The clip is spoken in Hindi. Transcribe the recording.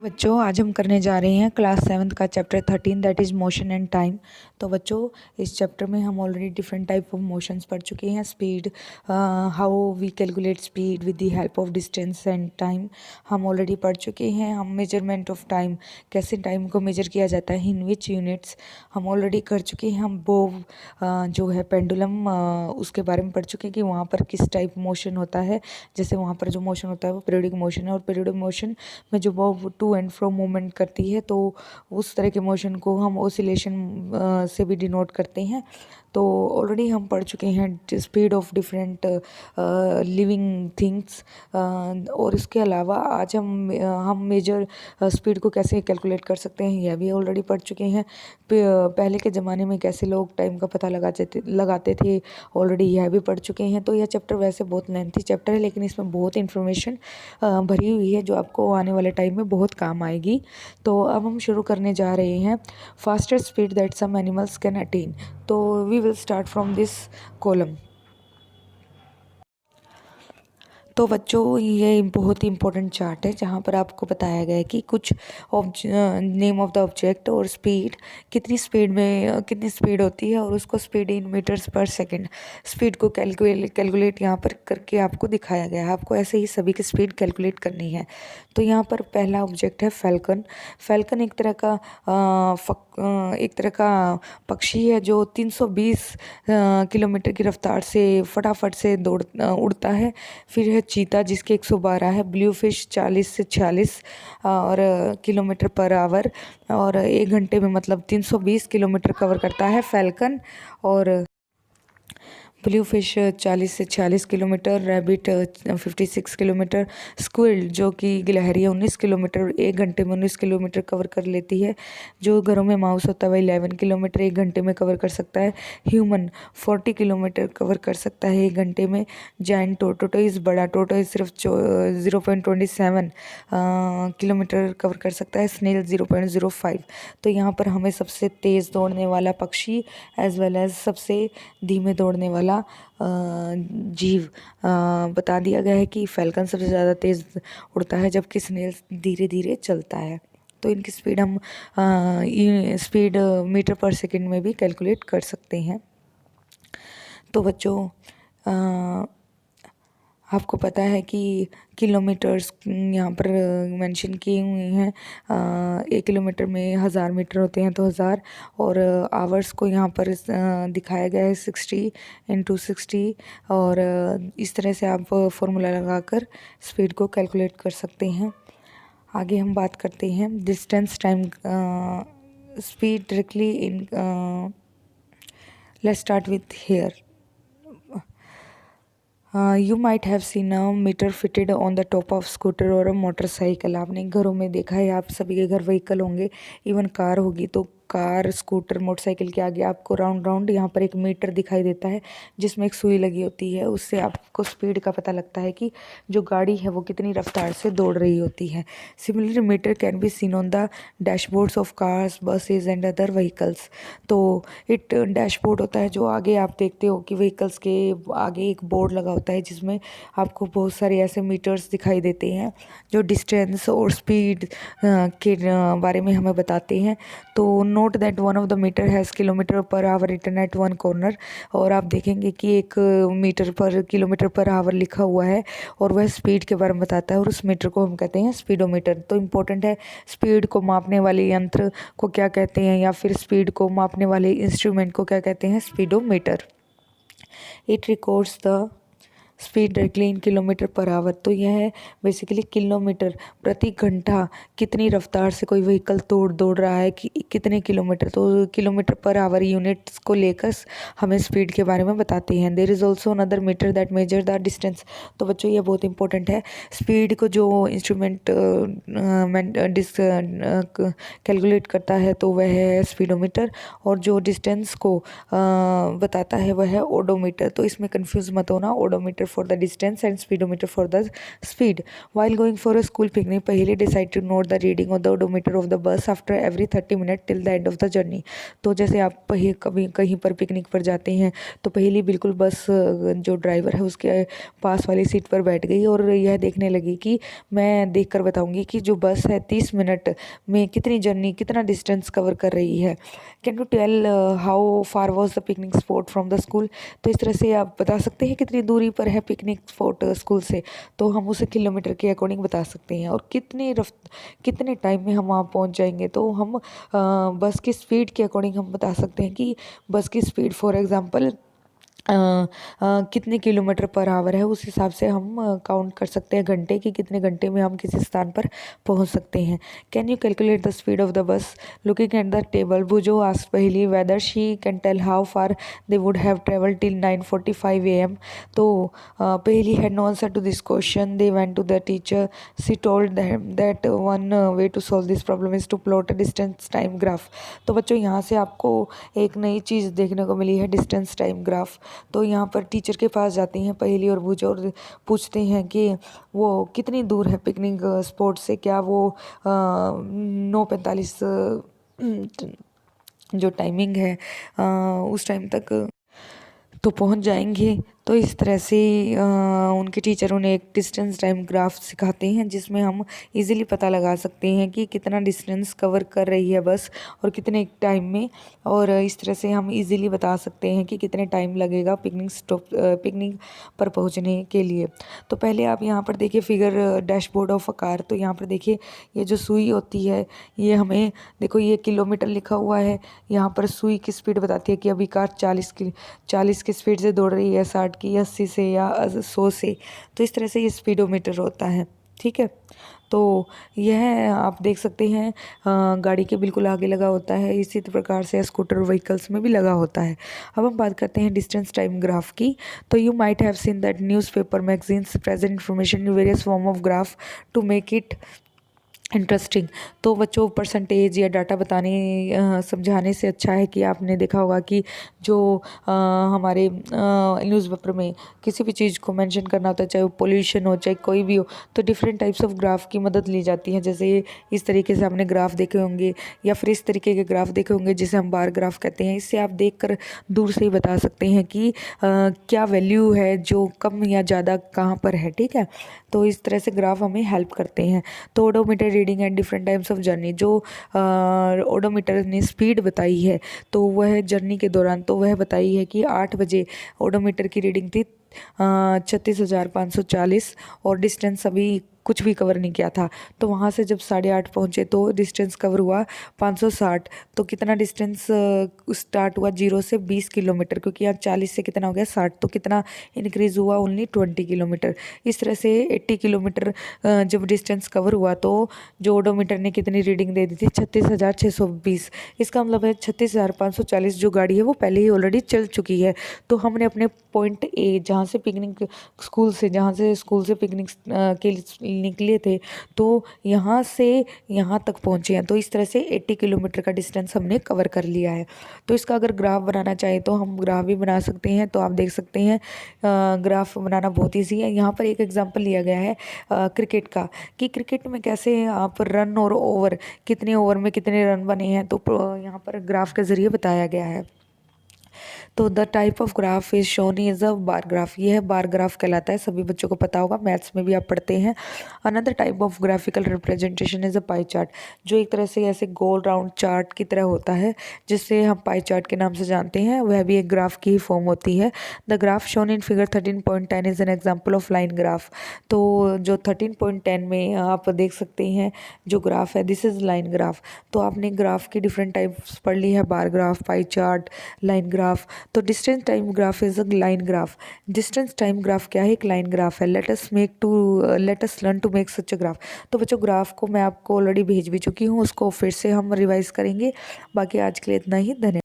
बच्चों आज हम करने जा रहे हैं क्लास 7th का chapter 13 that is motion and time. तो बच्चों इस चैप्टर में हम already different type of motions पढ़ चुके हैं। Speed, how we calculate speed with the help of distance and time हम ऑलरेडी पढ़ चुके हैं। हम मेजरमेंट ऑफ टाइम, कैसे टाइम को मेजर किया जाता है, इन विच यूनिट्स, हम ऑलरेडी कर चुके हैं। हम बोव जो है पेंडुलम, उसके बारे में पढ़ चुके हैं कि वहाँ पर किस टाइप मोशन होता है। जैसे वहाँ पर जो मोशन होता है वो पीरियोडिक मोशन है, और पीरियोडिक मोशन में जो वो टू एंड फ्रो मूवमेंट करती है, तो उस तरह के मोशन को हम ओसिलेशन से भी डिनोट करते हैं। तो ऑलरेडी हम पढ़ चुके हैं speed of different living things, और इसके अलावा आज हम मेजर स्पीड को कैसे कैलकुलेट कर सकते हैं यह भी ऑलरेडी पढ़ चुके हैं। पहले के ज़माने में कैसे लोग टाइम का पता लगाते थे, ऑलरेडी यह भी पढ़ चुके हैं। तो यह चैप्टर वैसे बहुत लेंथी चैप्टर है, लेकिन इसमें बहुत इन्फॉर्मेशन भरी हुई है जो आपको आने वाले टाइम में बहुत काम आएगी। तो अब हम शुरू करने जा रहे हैं fastest speed that some animals can attain. तो we will start from this column. तो बच्चों ये बहुत ही इंपॉर्टेंट चार्ट है जहाँ पर आपको बताया गया है कि कुछ नेम ऑफ द ऑब्जेक्ट और स्पीड, कितनी स्पीड होती है, और उसको स्पीड इन मीटर्स पर सेकंड, स्पीड को कैलकुलेट यहाँ पर करके आपको दिखाया गया है। आपको ऐसे ही सभी की स्पीड कैलकुलेट करनी है। तो यहाँ पर पहला ऑब्जेक्ट है फैल्कन। फैल्कन एक तरह का पक्षी है जो 320 किलोमीटर की रफ्तार से फटाफट से उड़ता है। फिर है चीता जिसके 112 है। ब्लू फिश 40 से 46 और किलोमीटर पर आवर, और 1 घंटे में मतलब 320 किलोमीटर कवर करता है फैल्कन। और ब्लू फिश 40 से 46 किलोमीटर, रैबिट 56 किलोमीटर, स्क्विड जो कि गिलहरी है 19 किलोमीटर, 1 घंटे में 19 किलोमीटर कवर कर लेती है। जो घरों में माउस होता है वह 11 किलोमीटर 1 घंटे में कवर कर सकता है। ह्यूमन 40 किलोमीटर कवर कर सकता है 1 घंटे में। जायंट टोटोइज, बड़ा टोटोइज सिर्फ 0.27 किलोमीटर कवर कर सकता है। स्नेल 0.05। तो यहाँ पर हमें सबसे तेज़ दौड़ने वाला पक्षी एज वेल एज सबसे धीमे दौड़ने वाला जीव बता दिया गया है कि फैल्कन सबसे ज़्यादा तेज़ उड़ता है, जबकि स्नेल धीरे धीरे चलता है। तो इनकी स्पीड हम स्पीड मीटर पर सेकंड में भी कैलकुलेट कर सकते हैं। तो बच्चों आपको पता है कि किलोमीटर्स यहाँ पर मेंशन किए हुए हैं। 1 किलोमीटर में 1000 मीटर होते हैं, तो 1000, और आवर्स को यहाँ पर दिखाया गया है 60 × 60, और इस तरह से आप फॉर्मूला लगाकर स्पीड को कैलकुलेट कर सकते हैं। आगे हम बात करते हैं distance, time, speed directly in. Let's start with here. You might have seen a meter fitted on the top of scooter और a motorcycle। आपने घरों में देखा है, आप सभी के घर व्हीकल होंगे, इवन कार होगी। तो कार, स्कूटर, मोटरसाइकिल के आगे आपको राउंड राउंड यहाँ पर एक मीटर दिखाई देता है जिसमें एक सुई लगी होती है। उससे आपको स्पीड का पता लगता है कि जो गाड़ी है वो कितनी रफ्तार से दौड़ रही होती है। Similarly meter can be seen on the dashboards of cars, buses and other vehicles. तो इट डैशबोर्ड होता है जो आगे आप देखते हो कि व्हीकल्स के आगे एक बोर्ड लगा होता है जिसमें आपको बहुत सारे ऐसे मीटर्स दिखाई देते हैं जो डिस्टेंस और स्पीड के बारे में हमें बताते हैं। तो note that one of the meter has kilometre per hour written at one corner. और आप देखेंगे कि एक मीटर पर किलोमीटर पर आवर लिखा हुआ है और वह स्पीड के बारे में बताता है, और उस मीटर को हम कहते हैं स्पीडोमीटर। तो इम्पोर्टेंट है, स्पीड को मापने वाले यंत्र को क्या कहते हैं, या फिर स्पीड को मापने वाले इंस्ट्रूमेंट को क्या कहते हैं, speedometer. It records the speed directly in kilometre per our. तो यह है बेसिकली किलोमीटर प्रति घंटा कितनी रफ्तार से कोई व्हीकल दौड़ रहा है, कि कितने किलोमीटर। तो किलोमीटर पर आवर यूनिट्स को लेकर हमें स्पीड के बारे में बताते हैं। There is also another meter that measure the distance. तो बच्चों ये बहुत इंपॉर्टेंट है, स्पीड को जो इंस्ट्रूमेंट कैलकुलेट करता है तो वह है स्पीडोमीटर, और जो डिस्टेंस को बताता है वह है ओडोमीटर। तो इसमें कंफ्यूज मत होना, odometer for the distance and speedometer for the speed. While going for a school picnic, Paheli decided to note the reading of the odometer of the bus after every 30 minutes till the end of the journey. तो जैसे आप कभी कहीं पर पिकनिक पर जाते हैं तो पहली बिल्कुल बस जो ड्राइवर है उसके पास वाली सीट पर बैठ गई और यह देखने लगी कि मैं देख कर बताऊंगी कि जो बस है 30 मिनट में कितनी जर्नी कितना डिस्टेंस कवर कर रही है. Can you tell how far was the picnic spot from the school. तो इस तरह से आप बता सकते हैं कितनी दूरी पर है पिकनिक स्पॉट स्कूल से. तो हम उसे किलोमीटर के अकॉर्डिंग बता सकते हैं. और कितने टाइम में हम वहाँ पहुँच जाएंगे तो हम बस की स्पीड के अकॉर्डिंग हम बता सकते हैं कि बस की स्पीड फॉर एग्जांपल कितने किलोमीटर पर आवर है. उस हिसाब से हम काउंट कर सकते हैं घंटे कि कितने घंटे में हम किसी स्थान पर पहुंच सकते हैं. Can you calculate the speed of the bus. Looking at the table Bhujo asked Paheli whether she can tell how far they would have travelled till 9:45 AM. तो Paheli had no answer to this question. They went to the teacher. She told them that one way to solve this problem is to plot a distance time graph. तो बच्चों यहाँ से आपको एक नई चीज़ देखने को मिली है, डिस्टेंस टाइम ग्राफ. तो यहाँ पर टीचर के पास जाती हैं पहेली और भूजो और पूछते हैं कि वो कितनी दूर है पिकनिक स्पॉट से. क्या वो 9:45 जो टाइमिंग है उस टाइम तक तो पहुंच जाएंगे. तो इस तरह से उनके टीचर उन्हें एक डिस्टेंस टाइम ग्राफ सिखाते हैं जिसमें हम इजीली पता लगा सकते हैं कि कितना डिस्टेंस कवर कर रही है बस और कितने टाइम में. और इस तरह से हम इजीली बता सकते हैं कि कितने टाइम लगेगा पिकनिक पर पहुंचने के लिए. तो पहले आप यहाँ पर देखिए figure dashboard of a car. तो यहाँ पर देखिए ये जो सुई होती है ये हमें देखो ये किलोमीटर लिखा हुआ है. यहाँ पर सुई की स्पीड बताती है कि अभी कार 40 की स्पीड से दौड़ रही है, 60 की, 80 से या 100 से. तो इस तरह से ये स्पीडोमीटर होता है. ठीक है. तो यह आप देख सकते हैं गाड़ी के बिल्कुल आगे लगा होता है. इसी प्रकार से स्कूटर व्हीकल्स में भी लगा होता है. अब हम बात करते हैं डिस्टेंस टाइम ग्राफ की. तो you might have seen that newspaper magazines present information in various form of graph to make it interesting. तो बच्चों परसेंटेज या डाटा बताने समझाने से अच्छा है कि आपने देखा होगा कि जो हमारे न्यूज़पेपर में किसी भी चीज़ को मेंशन करना होता है, चाहे वो पोल्यूशन हो चाहे कोई भी हो, तो डिफरेंट टाइप्स ऑफ ग्राफ की मदद ली जाती है. जैसे इस तरीके से आपने ग्राफ देखे होंगे या फिर इस तरीके के ग्राफ देखे होंगे जिसे हम बार ग्राफ कहते हैं. इससे आप देख कर दूर से ही बता सकते हैं कि क्या वैल्यू है जो कम या ज़्यादा कहाँ पर है. ठीक है. तो इस तरह से ग्राफ हमें हेल्प करते हैं. तो odometer reading and different types of journey. जो ओडोमीटर ने स्पीड बताई है तो वह जर्नी के दौरान तो वह बताई है कि 8 बजे ओडोमीटर की रीडिंग थी 36,540 और डिस्टेंस अभी कुछ भी कवर नहीं किया था. तो वहाँ से जब 8:30 पहुँचे तो डिस्टेंस कवर हुआ 560. तो कितना डिस्टेंस स्टार्ट हुआ 0 से 20 किलोमीटर, क्योंकि यहाँ 40 से कितना हो गया 60. तो कितना इंक्रीज़ हुआ ओनली 20 किलोमीटर. इस तरह से 80 किलोमीटर जब डिस्टेंस कवर हुआ तो जो ओडोमीटर ने कितनी रीडिंग दे दी थी 36,620. इसका मतलब है 36,540 जो गाड़ी है वो पहले ही ऑलरेडी चल चुकी है. तो हमने अपने पॉइंट ए जहाँ से स्कूल से पिकनिक के लिए निकले थे तो यहाँ से यहाँ तक पहुँचे हैं. तो इस तरह से 80 किलोमीटर का डिस्टेंस हमने कवर कर लिया है. तो इसका अगर ग्राफ बनाना चाहे तो हम ग्राफ भी बना सकते हैं. तो आप देख सकते हैं ग्राफ बनाना बहुत ईजी है. यहाँ पर एक एग्जांपल लिया गया है क्रिकेट का कि क्रिकेट में कैसे आप रन और ओवर कितने ओवर में कितने रन बने हैं तो यहाँ पर ग्राफ के ज़रिए बताया गया है. तो the type of graph is shown is a bar graph. ये है बार ग्राफ कहलाता है. सभी बच्चों को पता होगा, मैथ्स में भी आप पढ़ते हैं. Another type of graphical representation is a pie chart, जो एक तरह से ऐसे गोल राउंड चार्ट की तरह होता है जिससे हम पाई चार्ट के नाम से जानते हैं. वह भी एक ग्राफ की ही फॉर्म होती है. The graph shown in figure 13.10 is an example of line graph. तो जो 13.10 में आप देख सकते हैं जो ग्राफ है दिस इज लाइन ग्राफ. तो आपने ग्राफ की डिफरेंट टाइप्स पढ़ ली है, bar graph, pie chart, line graph. तो distance time graph is a line graph. Distance time graph क्या है? एक लाइन ग्राफ है. Let us learn to make such a graph. तो बच्चों ग्राफ को मैं आपको ऑलरेडी भेज भी चुकी हूँ, उसको फिर से हम रिवाइज करेंगे. बाकी आज के लिए इतना ही. धन्यवाद.